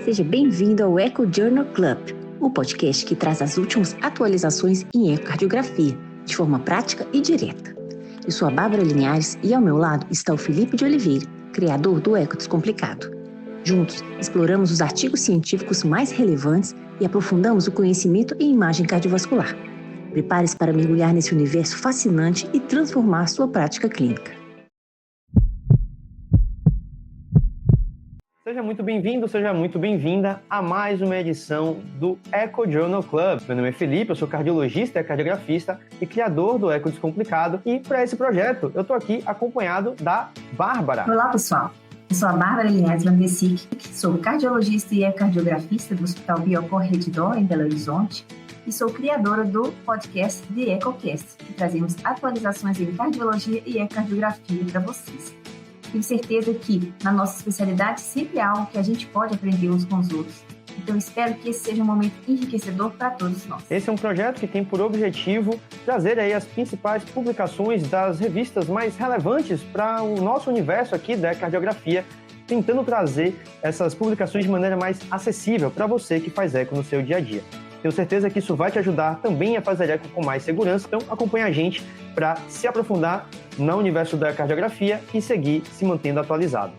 Seja bem-vindo ao Echo Journal Club, o podcast que traz as últimas atualizações em ecocardiografia, de forma prática e direta. Eu sou a Bárbara Linhares e ao meu lado está o Felipe de Oliveira, criador do Eco Descomplicado. Juntos, exploramos os artigos científicos mais relevantes e aprofundamos o conhecimento em imagem cardiovascular. Prepare-se para mergulhar nesse universo fascinante e transformar sua prática clínica. Seja muito bem-vindo, seja muito bem-vinda a mais uma edição do Echo Journal Club. Meu nome é Felipe, eu sou cardiologista e cardiografista e criador do Eco Descomplicado. E para esse projeto, eu estou aqui acompanhado da Bárbara. Olá, pessoal. Eu sou a Bárbara Linhares Landesic, sou cardiologista e ecocardiografista do Hospital Biocor Redditor, em Belo Horizonte, e sou criadora do podcast The EcoCast, que trazemos atualizações em cardiologia e ecocardiografia para vocês. Tenho certeza que, na nossa especialidade, sempre há algo que a gente pode aprender uns com os outros. Então, espero que esse seja um momento enriquecedor para todos nós. Esse é um projeto que tem por objetivo trazer aí as principais publicações das revistas mais relevantes para o nosso universo aqui da cardiografia, tentando trazer essas publicações de maneira mais acessível para você que faz eco no seu dia a dia. Tenho certeza que isso vai te ajudar também a fazer eco com mais segurança, então acompanha a gente para se aprofundar no universo da cardiografia e seguir se mantendo atualizado.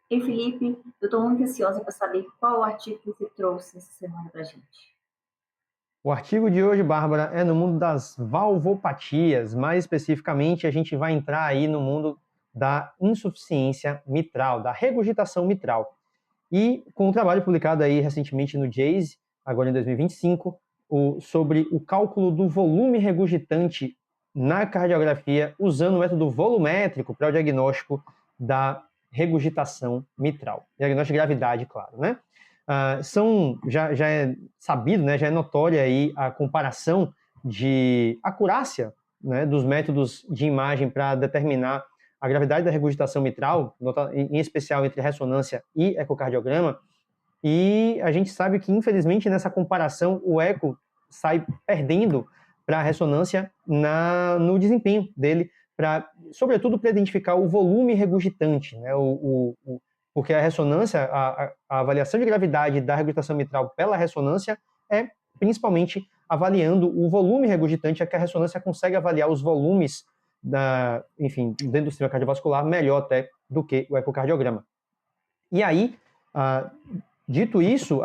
Ei, Felipe, eu estou muito ansiosa para saber qual o artigo que você trouxe essa semana para a gente. O artigo de hoje, Bárbara, é no mundo das valvopatias. Mais especificamente, a gente vai entrar aí no mundo da insuficiência mitral, da regurgitação mitral. E com um trabalho publicado aí recentemente no JACE, agora em 2025, sobre o cálculo do volume regurgitante na cardiografia usando o método volumétrico para o diagnóstico da regurgitação mitral. Diagnóstico de gravidade, claro, né? Já é sabido, né, já é notória aí a comparação de acurácia, né, dos métodos de imagem para determinar a gravidade da regurgitação mitral, em especial entre ressonância e ecocardiograma, e a gente sabe que, infelizmente, nessa comparação, o eco sai perdendo para a ressonância no desempenho dele, sobretudo para identificar o volume regurgitante, né? Porque a ressonância, a avaliação de gravidade da regurgitação mitral pela ressonância é principalmente avaliando o volume regurgitante, é que a ressonância consegue avaliar os volumes dentro do sistema cardiovascular melhor até do que o ecocardiograma. E aí, dito isso,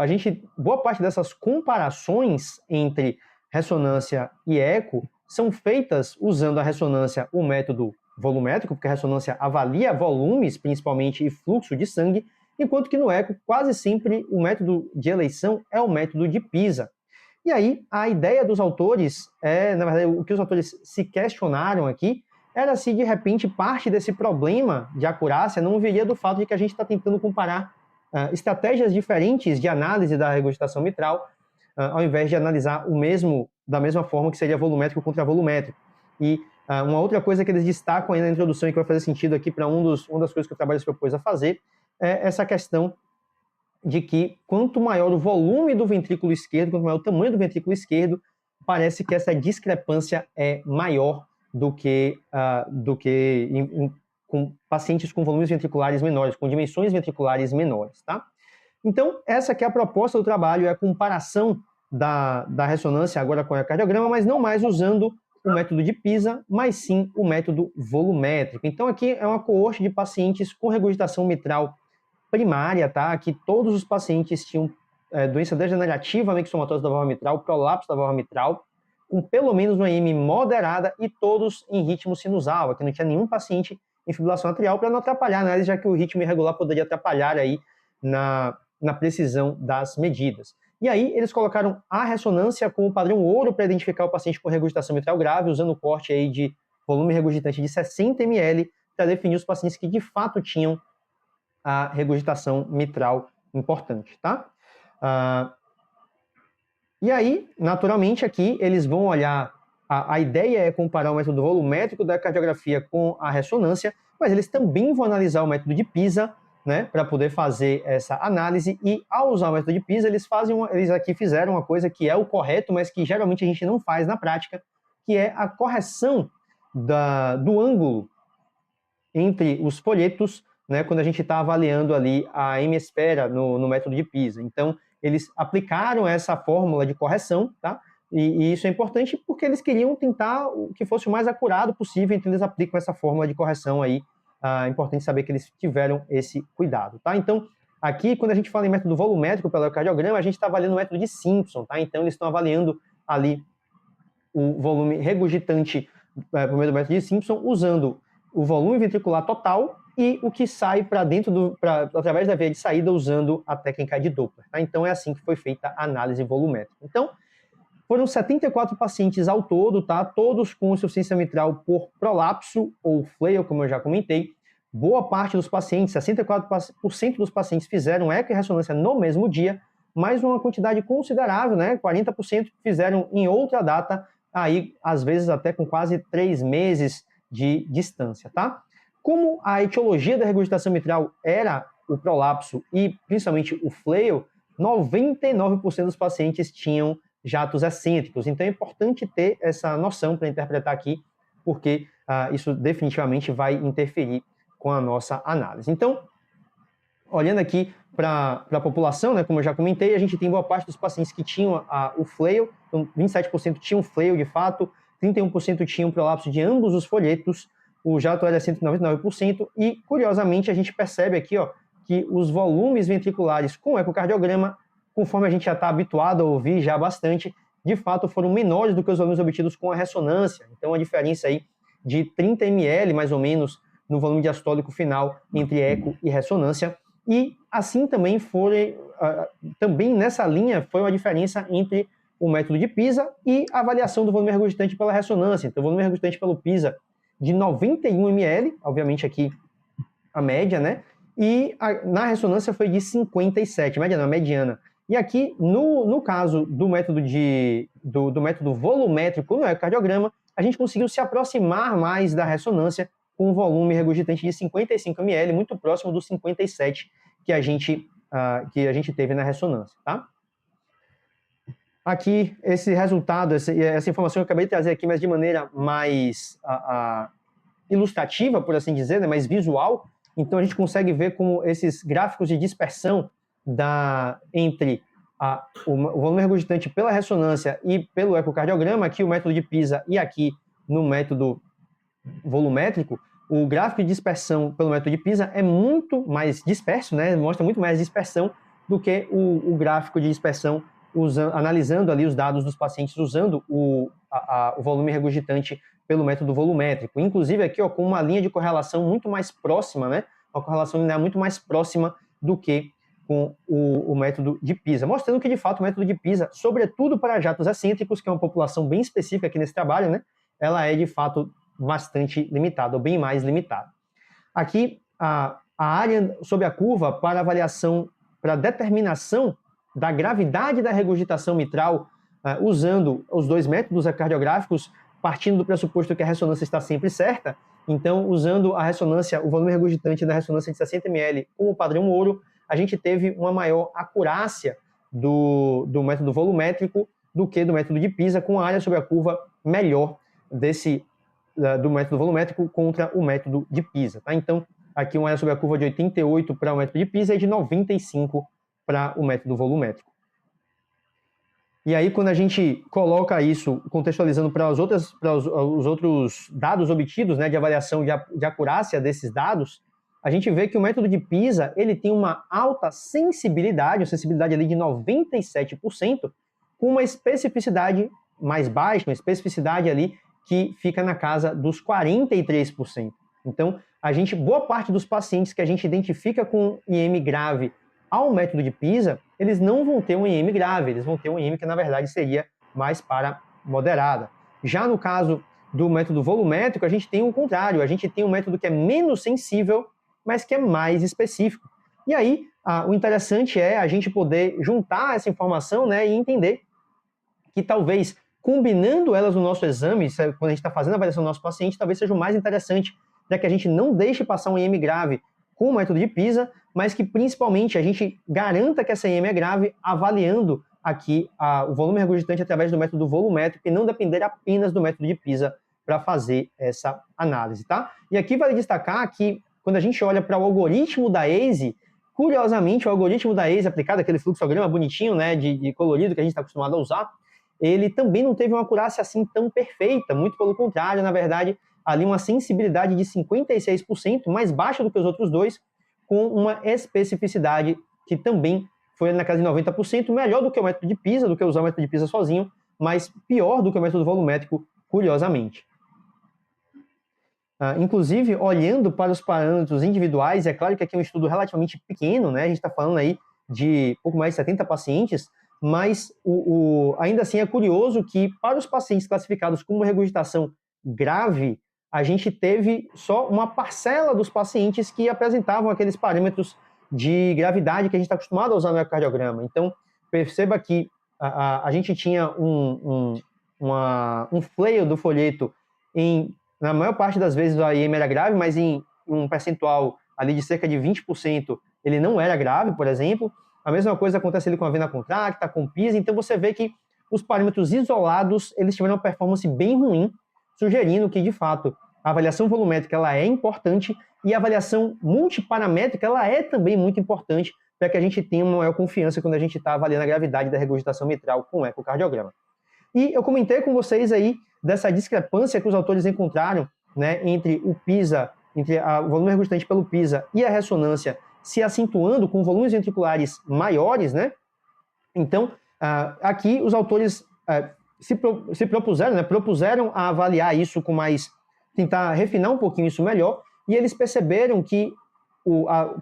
boa parte dessas comparações entre ressonância e eco são feitas usando a ressonância, o método volumétrico, porque a ressonância avalia volumes, principalmente, e fluxo de sangue, enquanto que no eco, quase sempre, o método de eleição é o método de Pisa. E aí, a ideia dos autores, na verdade, o que os autores se questionaram aqui, era se, de repente, parte desse problema de acurácia não viria do fato de que a gente está tentando comparar estratégias diferentes de análise da regurgitação mitral, ao invés de analisar da mesma forma que seria volumétrico contra volumétrico. E uma outra coisa que eles destacam aí na introdução e que vai fazer sentido aqui para uma das coisas que o trabalho se propôs a fazer é essa questão de que quanto maior o volume do ventrículo esquerdo, quanto maior o tamanho do ventrículo esquerdo, parece que essa discrepância é maior do que com pacientes com volumes ventriculares menores, com dimensões ventriculares menores, tá? Então, essa que é a proposta do trabalho, é a comparação da ressonância agora com o ecocardiograma, mas não mais usando o método de Pisa, mas sim o método volumétrico. Então, aqui é uma coorte de pacientes com regurgitação mitral primária, tá? Que todos os pacientes tinham doença degenerativa mixomatose da válvula mitral, prolapso da válvula mitral, com pelo menos uma IM moderada e todos em ritmo sinusal. Aqui não tinha nenhum paciente em fibrilação atrial para não atrapalhar a análise, já que o ritmo irregular poderia atrapalhar aí na precisão das medidas. E aí eles colocaram a ressonância como padrão ouro para identificar o paciente com regurgitação mitral grave, usando o corte aí de volume regurgitante de 60 ml para definir os pacientes que de fato tinham a regurgitação mitral importante, tá? E aí, naturalmente, aqui eles vão olhar, a ideia é comparar o método volumétrico da cardiografia com a ressonância, mas eles também vão analisar o método de Pisa né, para poder fazer essa análise, e ao usar o método de Pisa, eles aqui fizeram uma coisa que é o correto, mas que geralmente a gente não faz na prática, que é a correção do ângulo entre os folhetos, né, quando a gente está avaliando ali a hemiesfera no método de Pisa. Então, eles aplicaram essa fórmula de correção, tá? E isso é importante porque eles queriam tentar que fosse o mais acurado possível, então eles aplicam essa fórmula de correção aí. É importante saber que eles tiveram esse cuidado, tá? Então, aqui, quando a gente fala em método volumétrico pelo ecocardiograma, a gente está avaliando o método de Simpson, tá? Então, eles estão avaliando ali o volume regurgitante por meio do método de Simpson, usando o volume ventricular total e o que sai para dentro através da veia de saída, usando a técnica de Doppler, tá? Então, é assim que foi feita a análise volumétrica. Então, foram 74 pacientes ao todo, tá? Todos com insuficiência mitral por prolapso ou flail, como eu já comentei. Boa parte dos pacientes, 64% dos pacientes fizeram eco e ressonância no mesmo dia, mas uma quantidade considerável, né? 40% fizeram em outra data, aí às vezes até com quase 3 meses de distância, tá? Como a etiologia da regurgitação mitral era o prolapso e principalmente o flail, 99% dos pacientes tinham jatos excêntricos. Então é importante ter essa noção para interpretar aqui, porque isso definitivamente vai interferir com a nossa análise. Então, olhando aqui para a população, né, como eu já comentei, a gente tem boa parte dos pacientes que tinham o flail, então 27% tinham flail de fato, 31% tinham prolapso de ambos os folhetos, o jato era 199%, e curiosamente a gente percebe aqui, ó, que os volumes ventriculares com ecocardiograma, conforme a gente já está habituado a ouvir já bastante, de fato foram menores do que os volumes obtidos com a ressonância. Então, a diferença aí de 30 ml, mais ou menos, no volume diastólico final entre eco e ressonância. E assim também também nessa linha foi uma diferença entre o método de Pisa e a avaliação do volume regurgitante pela ressonância. Então, o volume regurgitante pelo Pisa de 91 ml, obviamente aqui a média, né? E na ressonância foi de 57, média não, mediana. E aqui, no caso do método do método volumétrico no ecocardiograma, a gente conseguiu se aproximar mais da ressonância com um volume regurgitante de 55 ml, muito próximo dos 57 que a gente teve na ressonância, tá? Aqui, esse resultado, essa informação que eu acabei de trazer aqui, mas de maneira mais ilustrativa, por assim dizer, né, mais visual. Então, a gente consegue ver como esses gráficos de dispersão entre o volume regurgitante pela ressonância e pelo ecocardiograma, aqui o método de Pisa e aqui no método volumétrico, o gráfico de dispersão pelo método de Pisa é muito mais disperso, né? Mostra muito mais dispersão do que o gráfico de dispersão analisando ali os dados dos pacientes usando o volume regurgitante pelo método volumétrico. Inclusive aqui, ó, com uma linha de correlação muito mais próxima, né? Uma correlação linear muito mais próxima do que com o método de Pisa, mostrando que, de fato, o método de Pisa, sobretudo para jatos excêntricos, que é uma população bem específica aqui nesse trabalho, né? Ela é, de fato, bastante limitada, ou bem mais limitada. Aqui, a área sob a curva para avaliação, para determinação da gravidade da regurgitação mitral, usando os dois métodos ecocardiográficos, partindo do pressuposto que a ressonância está sempre certa. Então, usando a ressonância, o volume regurgitante da ressonância de 60 ml como padrão ouro, a gente teve uma maior acurácia do método volumétrico do que do método de Pisa, com a área sobre a curva melhor do método volumétrico contra o método de Pisa. Tá? Então, aqui uma área sobre a curva de 88 para o método de Pisa e de 95 para o método volumétrico. E aí, quando a gente coloca isso, contextualizando para os outros dados obtidos, né, de avaliação de acurácia desses dados, a gente vê que o método de Pisa ele tem uma alta sensibilidade, uma sensibilidade ali de 97%, com uma especificidade mais baixa, uma especificidade ali que fica na casa dos 43%. Então, boa parte dos pacientes que a gente identifica com IM grave ao método de Pisa, eles não vão ter um IM grave, eles vão ter um IM que, na verdade, seria mais para moderada. Já no caso do método volumétrico, a gente tem o contrário, a gente tem um método que é menos sensível, mas que é mais específico. E aí, o interessante é a gente poder juntar essa informação, né, e entender que talvez, combinando elas no nosso exame, quando a gente está fazendo a avaliação do nosso paciente, talvez seja o mais interessante, para que a gente não deixe passar um IM grave com o método de Pisa, mas que principalmente a gente garanta que essa IEM é grave avaliando aqui o volume regurgitante através do método volumétrico e não depender apenas do método de PISA para fazer essa análise, tá? E aqui vale destacar que quando a gente olha para o algoritmo da ACE, curiosamente, o algoritmo da ACE aplicado, aquele fluxograma bonitinho, né, de colorido que a gente está acostumado a usar, ele também não teve uma acurácia assim tão perfeita, muito pelo contrário, na verdade, ali uma sensibilidade de 56%, mais baixa do que os outros dois, com uma especificidade que também foi na casa de 90%, melhor do que o método de PISA, do que usar o método de PISA sozinho, mas pior do que o método volumétrico, curiosamente. Inclusive, olhando para os parâmetros individuais, é claro que aqui é um estudo relativamente pequeno, né? A gente está falando aí de pouco mais de 70 pacientes, mas ainda assim é curioso que para os pacientes classificados como regurgitação grave, a gente teve só uma parcela dos pacientes que apresentavam aqueles parâmetros de gravidade que a gente está acostumado a usar no ecocardiograma. Então, perceba que a gente tinha um flail do folheto na maior parte das vezes a IEM era grave, mas em um percentual ali de cerca de 20%, ele não era grave, por exemplo. A mesma coisa acontece ali com a vena contracta, com o PISA. Então você vê que os parâmetros isolados, eles tiveram uma performance bem ruim, sugerindo que, de fato, a avaliação volumétrica ela é importante e a avaliação multiparamétrica ela é também muito importante para que a gente tenha uma maior confiança quando a gente está avaliando a gravidade da regurgitação mitral com o ecocardiograma. E eu comentei com vocês aí dessa discrepância que os autores encontraram, né, entre o PISA, entre o volume regurgitante pelo PISA e a ressonância se acentuando com volumes ventriculares maiores, né? Então, aqui os autores se propuseram, né, propuseram a avaliar isso com mais, tentar refinar um pouquinho isso melhor, e eles perceberam que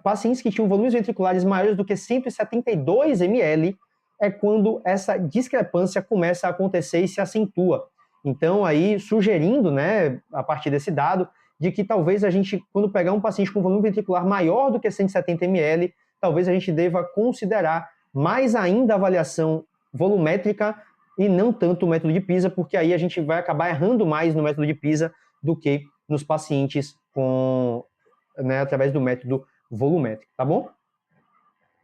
pacientes que tinham volumes ventriculares maiores do que 172 ml é quando essa discrepância começa a acontecer e se acentua. Então, aí, sugerindo, né, a partir desse dado, de que talvez a gente, quando pegar um paciente com volume ventricular maior do que 170 ml, talvez a gente deva considerar mais ainda a avaliação volumétrica e não tanto o método de PISA, porque aí a gente vai acabar errando mais no método de PISA do que nos pacientes através do método volumétrico, tá bom?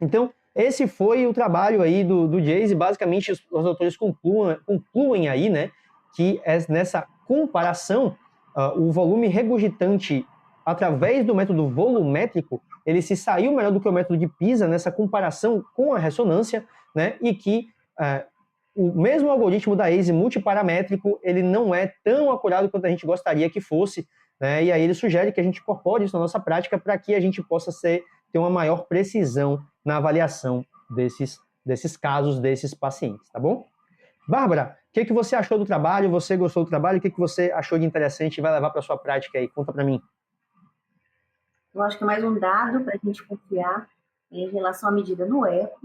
Então, esse foi o trabalho aí do Jayce. Basicamente, os autores concluem aí, né, que nessa comparação, o volume regurgitante através do método volumétrico, ele se saiu melhor do que o método de PISA nessa comparação com a ressonância, né, e que o mesmo algoritmo da ACE multiparamétrico, ele não é tão acurado quanto a gente gostaria que fosse, né, e aí ele sugere que a gente incorpore isso na nossa prática para que a gente possa ter uma maior precisão na avaliação desses casos, desses pacientes, tá bom? Bárbara, o que você achou do trabalho? Você gostou do trabalho? O que você achou de interessante e vai levar para a sua prática aí? Conta para mim. Eu acho que é mais um dado para a gente confiar em relação à medida no eco.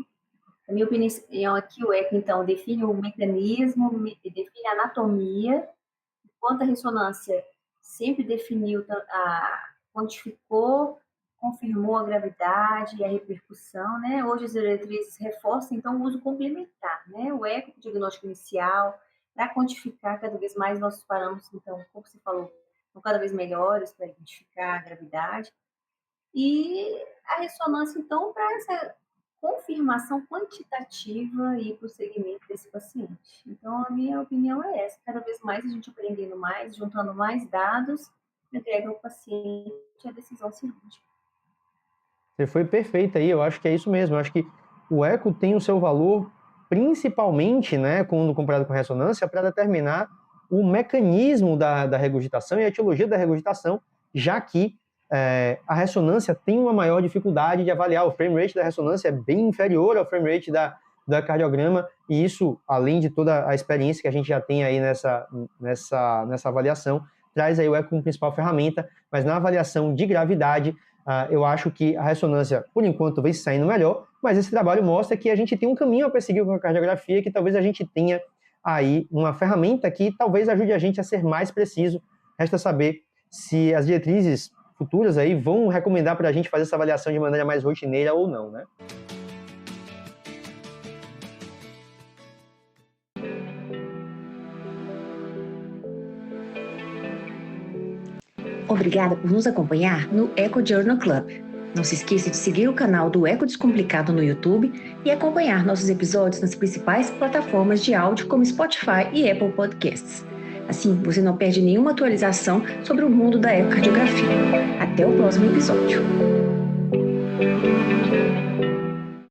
Na minha opinião, aqui o eco, então, define o mecanismo, define a anatomia, enquanto a ressonância sempre definiu, quantificou, confirmou a gravidade e a repercussão, né? Hoje as diretrizes reforçam, então, o uso complementar, né? O eco, o diagnóstico inicial, para quantificar cada vez mais nossos parâmetros, então, como você falou, são cada vez melhores para identificar a gravidade. E a ressonância, então, para essa confirmação quantitativa e para o segmento desse paciente. Então, a minha opinião é essa. Cada vez mais a gente aprendendo mais, juntando mais dados, entrega ao paciente a decisão cirúrgica. Você foi perfeita aí, eu acho que é isso mesmo. Eu acho que o eco tem o seu valor, principalmente, né, quando comparado com a ressonância, para determinar o mecanismo da regurgitação e a etiologia da regurgitação, já que a ressonância tem uma maior dificuldade de avaliar. O frame rate da ressonância é bem inferior ao frame rate da cardiograma, e isso, além de toda a experiência que a gente já tem aí nessa avaliação, traz aí o eco como principal ferramenta, mas na avaliação de gravidade, eu acho que a ressonância, por enquanto, vem saindo melhor, mas esse trabalho mostra que a gente tem um caminho a perseguir com a cardiografia, que talvez a gente tenha aí uma ferramenta que talvez ajude a gente a ser mais preciso. Resta saber se as diretrizes futuras aí vão recomendar para a gente fazer essa avaliação de maneira mais rotineira ou não, né? Obrigada por nos acompanhar no Eco Journal Club. Não se esqueça de seguir o canal do Eco Descomplicado no YouTube e acompanhar nossos episódios nas principais plataformas de áudio como Spotify e Apple Podcasts. Assim, você não perde nenhuma atualização sobre o mundo da ecocardiografia. Até o próximo episódio.